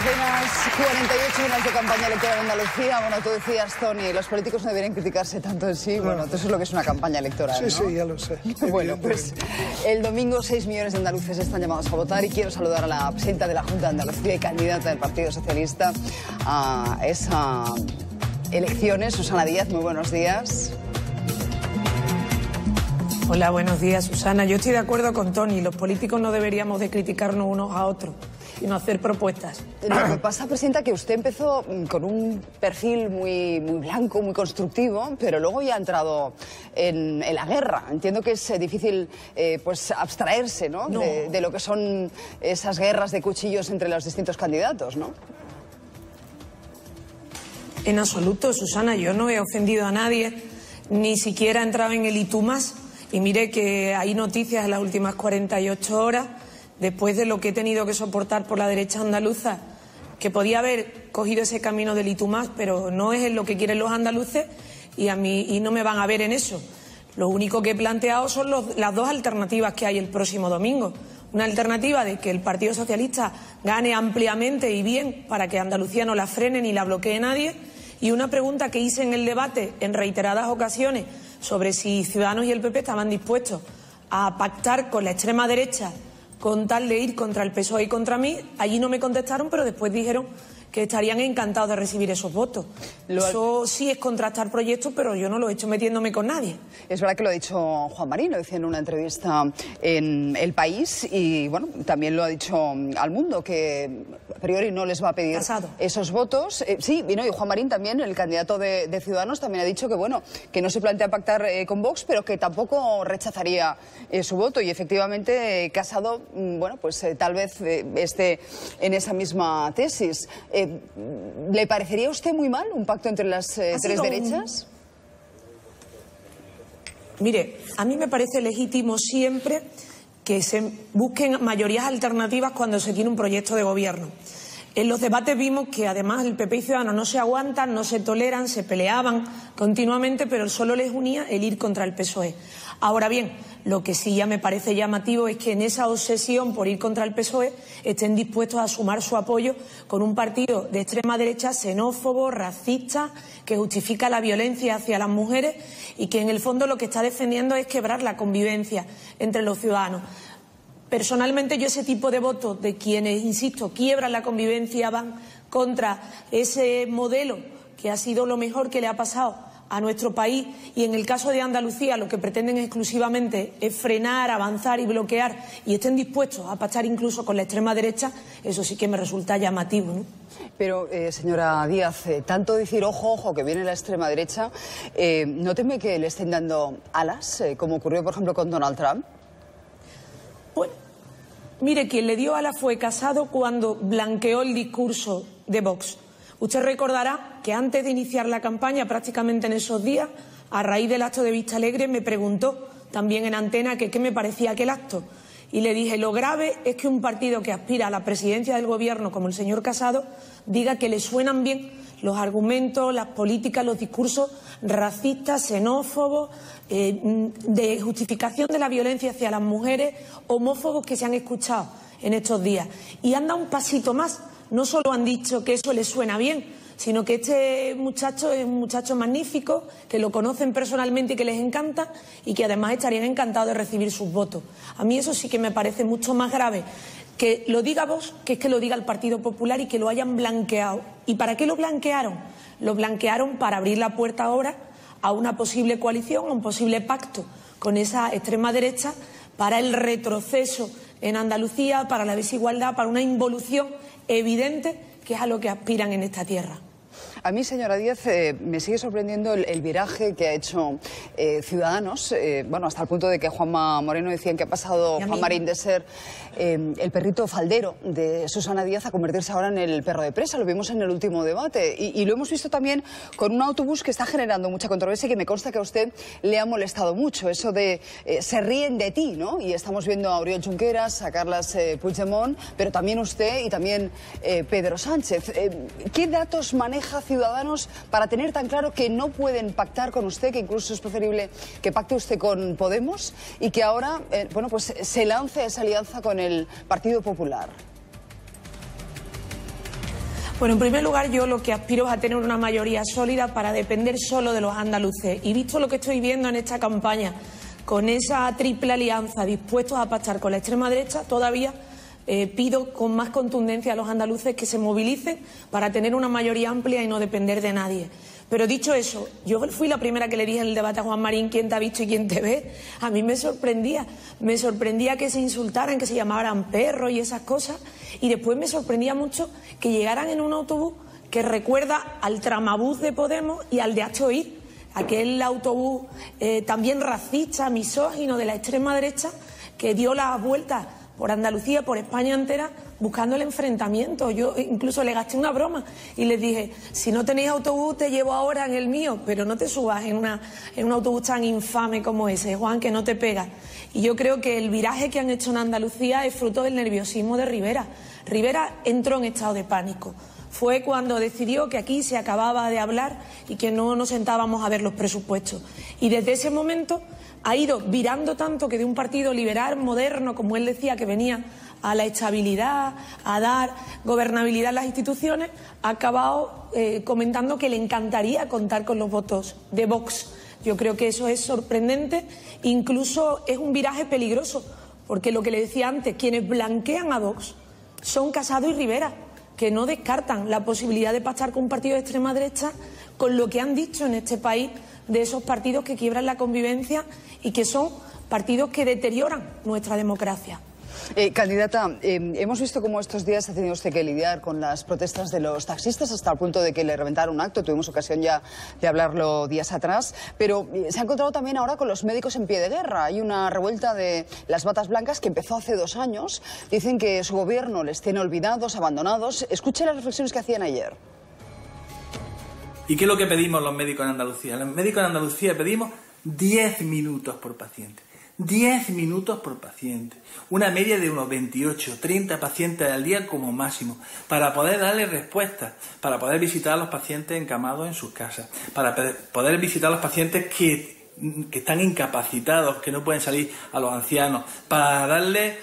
Apenas 48 horas de campaña electoral en Andalucía. Bueno, tú decías, Tony, los políticos no deberían criticarse tanto en sí. Bueno, eso es lo que es una campaña electoral, Sí, ¿no? sí, ya lo sé. Bueno, pues el domingo 6 millones de andaluces están llamados a votar y quiero saludar a la presidenta de la Junta de Andalucía y candidata del Partido Socialista a esas elecciones, Susana Díaz. Muy buenos días. Hola, buenos días, Susana. Yo estoy de acuerdo con Tony. Los políticos no deberíamos de criticarnos unos a otros, sino hacer propuestas. Lo que pasa, presidenta, que usted empezó con un perfil muy blanco, muy constructivo, pero luego ya ha entrado en la guerra. Entiendo que es difícil pues abstraerse, ¿no? De lo que son esas guerras de cuchillos entre los distintos candidatos, ¿no? En absoluto, Susana. Yo no he ofendido a nadie, ni siquiera he entrado en el y tú más. Y mire que hay noticias en las últimas 48 horas, después de lo que he tenido que soportar por la derecha andaluza, que podía haber cogido ese camino del y tú más, pero no es lo que quieren los andaluces y no me van a ver en eso. Lo único que he planteado son las dos alternativas que hay el próximo domingo. Una alternativa de que el Partido Socialista gane ampliamente y bien para que Andalucía no la frene ni la bloquee nadie, y una pregunta que hice en el debate en reiteradas ocasiones sobre si Ciudadanos y el PP estaban dispuestos a pactar con la extrema derecha con tal de ir contra el PSOE y contra mí. Allí no me contestaron, pero después dijeron que estarían encantados de recibir esos votos. Eso sí es contrastar proyectos, pero yo no lo he hecho metiéndome con nadie. Es verdad que lo ha dicho Juan Marín, lo decía en una entrevista en El País, y bueno, también lo ha dicho al Mundo, que a priori no les va a pedir esos votos. Sí, y Juan Marín también, el candidato de Ciudadanos, también ha dicho que bueno, que no se plantea pactar con Vox, pero que tampoco rechazaría su voto. Y efectivamente Casado, bueno, pues tal vez esté en esa misma tesis. ¿Le parecería a usted muy mal un pacto entre las tres derechas? Mire, a mí me parece legítimo siempre que se busquen mayorías alternativas cuando se tiene un proyecto de gobierno. En los debates vimos que además el PP y Ciudadanos no se aguantan, no se toleran, se peleaban continuamente, pero solo les unía el ir contra el PSOE. Ahora bien, lo que sí ya me parece llamativo es que en esa obsesión por ir contra el PSOE estén dispuestos a sumar su apoyo con un partido de extrema derecha xenófobo, racista, que justifica la violencia hacia las mujeres y que en el fondo lo que está defendiendo es quebrar la convivencia entre los ciudadanos. Personalmente yo ese tipo de votos de quienes, insisto, quiebran la convivencia, van contra ese modelo que ha sido lo mejor que le ha pasado a nuestro país, y en el caso de Andalucía lo que pretenden exclusivamente es frenar, avanzar y bloquear, y estén dispuestos a pactar incluso con la extrema derecha, eso sí que me resulta llamativo, ¿no? Pero, señora Díaz, tanto decir ojo, ojo, que viene la extrema derecha, ¿no teme que le estén dando alas, como ocurrió por ejemplo con Donald Trump? Bueno, mire, quien le dio alas fue Casado cuando blanqueó el discurso de Vox. Usted recordará que antes de iniciar la campaña, prácticamente en esos días, a raíz del acto de Vista Alegre, me preguntó también en antena que qué me parecía aquel acto. Y le dije, lo grave es que un partido que aspira a la presidencia del gobierno como el señor Casado diga que le suenan bien los argumentos, las políticas, los discursos racistas, xenófobos, de justificación de la violencia hacia las mujeres, homófobos que se han escuchado en estos días. Y han dado un pasito más. No solo han dicho que eso les suena bien, sino que este muchacho es un muchacho magnífico, que lo conocen personalmente y que les encanta, y que además estarían encantados de recibir sus votos. A mí eso sí que me parece mucho más grave que lo diga Vox, que es que lo diga el Partido Popular y que lo hayan blanqueado. ¿Y para qué lo blanquearon? Lo blanquearon para abrir la puerta ahora a una posible coalición, a un posible pacto con esa extrema derecha, para el retroceso en Andalucía, para la desigualdad, para una involución evidente que es a lo que aspiran en esta tierra. A mí, señora Díaz, me sigue sorprendiendo el viraje que ha hecho Ciudadanos, bueno, hasta el punto de que Juanma Moreno decían que ha pasado Juan Marín de ser el perrito faldero de Susana Díaz a convertirse ahora en el perro de presa. Lo vimos en el último debate y lo hemos visto también con un autobús que está generando mucha controversia y que me consta que a usted le ha molestado mucho, eso de se ríen de ti, ¿no? Y estamos viendo a Oriol Junqueras, a Carles Puigdemont, pero también usted y también Pedro Sánchez. ¿Qué datos maneja Ciudadanos para tener tan claro que no pueden pactar con usted, que incluso es preferible que pacte usted con Podemos y que ahora, bueno, pues se lance esa alianza con el Partido Popular? Bueno, en primer lugar, yo lo que aspiro es a tener una mayoría sólida para depender solo de los andaluces. Y visto lo que estoy viendo en esta campaña, con esa triple alianza dispuestos a pactar con la extrema derecha, todavía pido con más contundencia a los andaluces que se movilicen para tener una mayoría amplia y no depender de nadie. Pero dicho eso, yo fui la primera que le dije en el debate a Juan Marín quién te ha visto y quién te ve. A mí me sorprendía que se insultaran, que se llamaran perros y esas cosas. Y después me sorprendía mucho que llegaran en un autobús que recuerda al tramabús de Podemos y al de Hazte Oír, aquel autobús también racista, misógino de la extrema derecha que dio las vueltas por Andalucía, por España entera, buscando el enfrentamiento. Yo incluso le gasté una broma y les dije, si no tenéis autobús te llevo ahora en el mío, pero no te subas en un autobús tan infame como ese, Juan, que no te pega. Y yo creo que el viraje que han hecho en Andalucía es fruto del nerviosismo de Rivera. Rivera entró en estado de pánico. Fue cuando decidió que aquí se acababa de hablar y que no nos sentábamos a ver los presupuestos. Y desde ese momento ha ido virando tanto que de un partido liberal, moderno, como él decía, que venía a la estabilidad, a dar gobernabilidad a las instituciones, ha acabado comentando que le encantaría contar con los votos de Vox. Yo creo que eso es sorprendente, incluso es un viraje peligroso, porque lo que le decía antes, quienes blanquean a Vox son Casado y Rivera, que no descartan la posibilidad de pactar con un partido de extrema derecha con lo que han dicho en este país de esos partidos que quiebran la convivencia y que son partidos que deterioran nuestra democracia. Candidata, hemos visto cómo estos días ha tenido usted que lidiar con las protestas de los taxistas hasta el punto de que le reventaron un acto. Tuvimos ocasión ya de hablarlo días atrás, pero se ha encontrado también ahora con los médicos en pie de guerra. Hay una revuelta de las batas blancas que empezó hace 2 años. Dicen que su gobierno les tiene olvidados, abandonados. Escuche las reflexiones que hacían ayer. ¿Y qué es lo que pedimos los médicos en Andalucía? Los médicos en Andalucía pedimos 10 minutos por paciente. 10 minutos por paciente. Una media de unos 28, 30 pacientes al día como máximo. Para poder darle respuestas. Para poder visitar a los pacientes encamados en sus casas. Para poder visitar a los pacientes que están incapacitados, que no pueden salir, a los ancianos. Para darle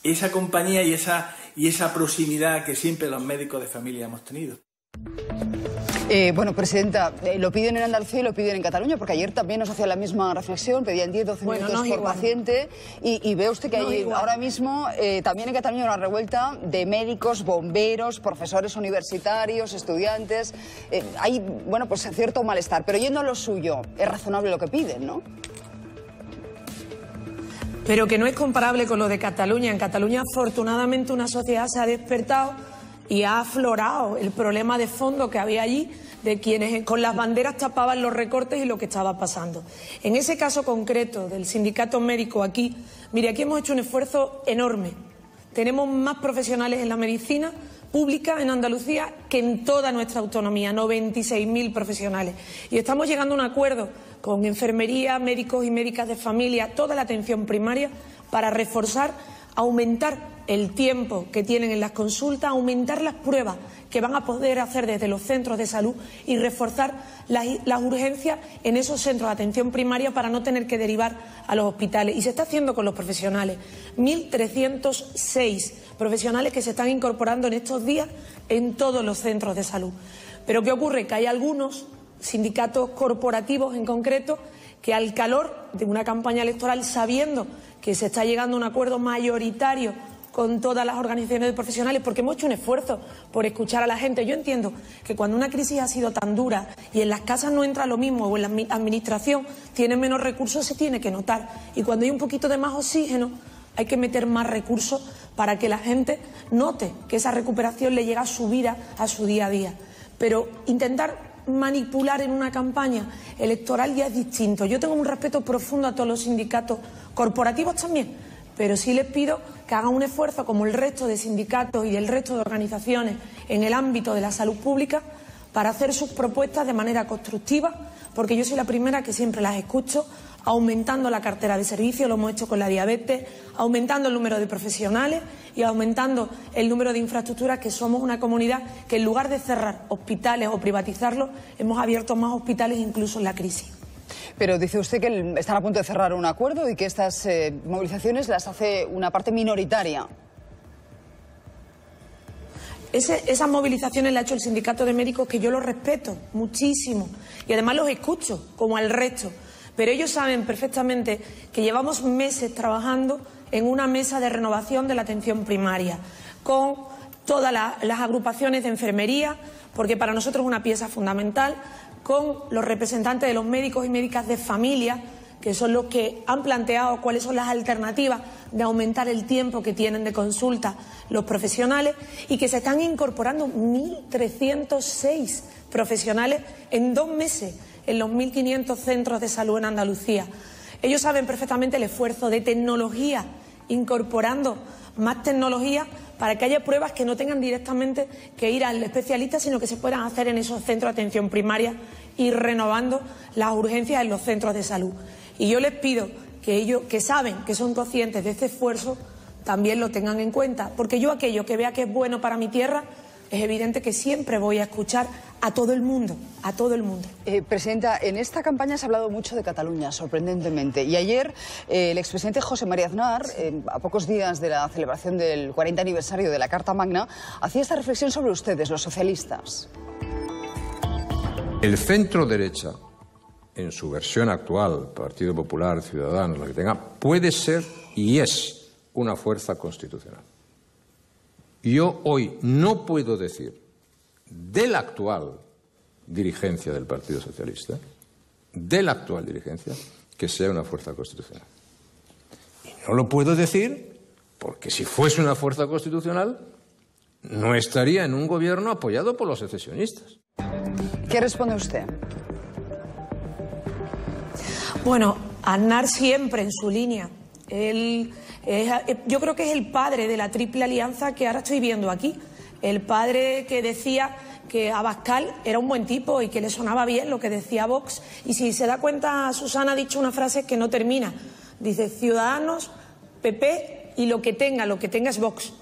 esa compañía y esa proximidad que siempre los médicos de familia hemos tenido. Bueno, Presidenta, lo piden en Andalucía y lo piden en Cataluña, porque ayer también nos hacía la misma reflexión, pedían 10-12 minutos por paciente, y ve usted que hay ahora mismo también en Cataluña una revuelta de médicos, bomberos, profesores universitarios, estudiantes. Hay, bueno, pues cierto malestar, pero yendo a lo suyo, es razonable lo que piden, ¿no? Pero que no es comparable con lo de Cataluña. En Cataluña, afortunadamente, una sociedad se ha despertado y ha aflorado el problema de fondo que había allí, de quienes con las banderas tapaban los recortes y lo que estaba pasando. En ese caso concreto del sindicato médico aquí, mire, aquí hemos hecho un esfuerzo enorme. Tenemos más profesionales en la medicina pública en Andalucía que en toda nuestra autonomía, 96.000 profesionales. Y estamos llegando a un acuerdo con enfermería, médicos y médicas de familia, toda la atención primaria, para reforzar, aumentar el tiempo que tienen en las consultas, aumentar las pruebas que van a poder hacer desde los centros de salud y reforzar las urgencias en esos centros de atención primaria para no tener que derivar a los hospitales. Y se está haciendo con los profesionales. 1.306 profesionales que se están incorporando en estos días en todos los centros de salud. Pero ¿qué ocurre? Que hay algunos sindicatos corporativos en concreto que al calor de una campaña electoral, sabiendo que se está llegando a un acuerdo mayoritario con todas las organizaciones de profesionales, porque hemos hecho un esfuerzo por escuchar a la gente. Yo entiendo que cuando una crisis ha sido tan dura y en las casas no entra lo mismo, o en la administración tiene menos recursos, se tiene que notar. Y cuando hay un poquito de más oxígeno, hay que meter más recursos para que la gente note que esa recuperación le llega a su vida, a su día a día. Pero intentar manipular en una campaña electoral ya es distinto. Yo tengo un respeto profundo a todos los sindicatos corporativos también, pero sí les pido que hagan un esfuerzo como el resto de sindicatos y el resto de organizaciones en el ámbito de la salud pública para hacer sus propuestas de manera constructiva, porque yo soy la primera que siempre las escucho, aumentando la cartera de servicios, lo hemos hecho con la diabetes, aumentando el número de profesionales y aumentando el número de infraestructuras, que somos una comunidad que en lugar de cerrar hospitales o privatizarlos, hemos abierto más hospitales incluso en la crisis. Pero dice usted que están a punto de cerrar un acuerdo y que estas movilizaciones las hace una parte minoritaria. Esas movilizaciones las ha hecho el sindicato de médicos, que yo los respeto muchísimo y además los escucho como al resto, pero ellos saben perfectamente que llevamos meses trabajando en una mesa de renovación de la atención primaria con todas las agrupaciones de enfermería, porque para nosotros es una pieza fundamental, con los representantes de los médicos y médicas de familia, que son los que han planteado cuáles son las alternativas de aumentar el tiempo que tienen de consulta los profesionales, y que se están incorporando 1.306 profesionales en 2 meses en los 1.500 centros de salud en Andalucía. Ellos saben perfectamente el esfuerzo de tecnología, incorporando más tecnología para que haya pruebas que no tengan directamente que ir al especialista, sino que se puedan hacer en esos centros de atención primaria y renovando las urgencias en los centros de salud. Y yo les pido que ellos, que saben, que son conscientes de este esfuerzo, también lo tengan en cuenta, porque yo aquello que vea que es bueno para mi tierra, es evidente que siempre voy a escuchar a todo el mundo, a todo el mundo. Presidenta, en esta campaña se ha hablado mucho de Cataluña, sorprendentemente. Y ayer el expresidente José María Aznar, a pocos días de la celebración del 40 aniversario de la Carta Magna, hacía esta reflexión sobre ustedes, los socialistas. El centro derecha, en su versión actual, Partido Popular, Ciudadanos, lo que tenga, puede ser y es una fuerza constitucional. Yo hoy no puedo decir de la actual dirigencia del Partido Socialista, de la actual dirigencia, que sea una fuerza constitucional. Y no lo puedo decir porque si fuese una fuerza constitucional no estaría en un gobierno apoyado por los secesionistas. ¿Qué responde usted? Bueno, Aznar siempre en su línea. Yo creo que es el padre de la triple alianza que ahora estoy viendo aquí. El padre que decía que Abascal era un buen tipo y que le sonaba bien lo que decía Vox. Y si se da cuenta, Susana ha dicho una frase que no termina. Dice, Ciudadanos, PP y lo que tenga es Vox.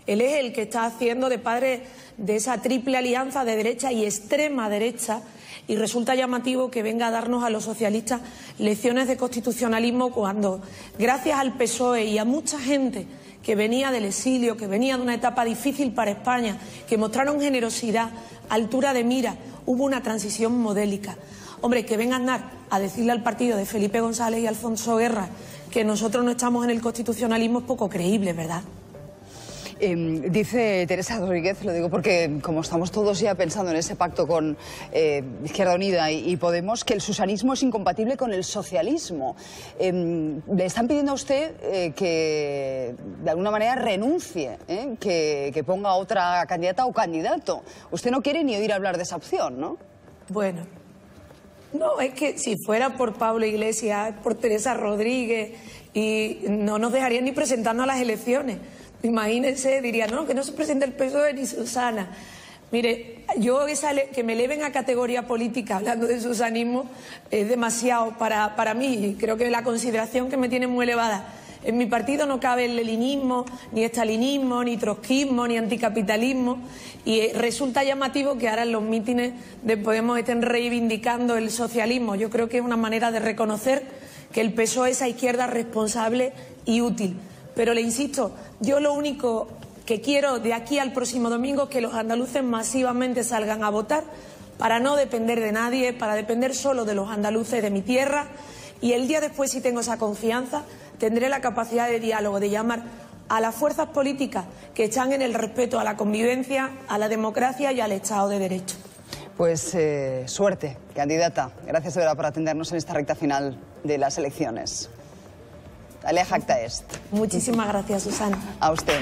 Él es el que está haciendo de padre de esa triple alianza de derecha y extrema derecha, y resulta llamativo que venga a darnos a los socialistas lecciones de constitucionalismo cuando, gracias al PSOE y a mucha gente que venía del exilio, que venía de una etapa difícil para España, que mostraron generosidad, altura de mira, hubo una transición modélica. Hombre, que venga Aznar a decirle al partido de Felipe González y Alfonso Guerra que nosotros no estamos en el constitucionalismo es poco creíble, ¿verdad? Dice Teresa Rodríguez, lo digo porque como estamos todos ya pensando en ese pacto con Izquierda Unida y Podemos, que el susanismo es incompatible con el socialismo. Le están pidiendo a usted que de alguna manera renuncie, que ponga otra candidata o candidato. Usted no quiere ni oír hablar de esa opción, ¿no? Bueno, no, es que si fuera por Pablo Iglesias, por Teresa Rodríguez, y no nos dejarían ni presentarnos a las elecciones. Imagínense, dirían, no, que no se presente el PSOE ni Susana. Mire, yo que me eleven a categoría política hablando de susanismo es demasiado para mí, y creo que la consideración que me tienen muy elevada. En mi partido no cabe el leninismo, ni estalinismo, ni trotskismo, ni anticapitalismo, y resulta llamativo que ahora en los mítines de Podemos estén reivindicando el socialismo. Yo creo que es una manera de reconocer que el PSOE es esa izquierda responsable y útil. Pero le insisto, yo lo único que quiero de aquí al próximo domingo es que los andaluces masivamente salgan a votar para no depender de nadie, para depender solo de los andaluces de mi tierra, y el día después, si tengo esa confianza, tendré la capacidad de diálogo, de llamar a las fuerzas políticas que están en el respeto a la convivencia, a la democracia y al Estado de Derecho. Pues suerte, candidata. Gracias de verdad por atendernos en esta recta final de las elecciones. Alea jacta est. Muchísimas gracias, Susana. A usted.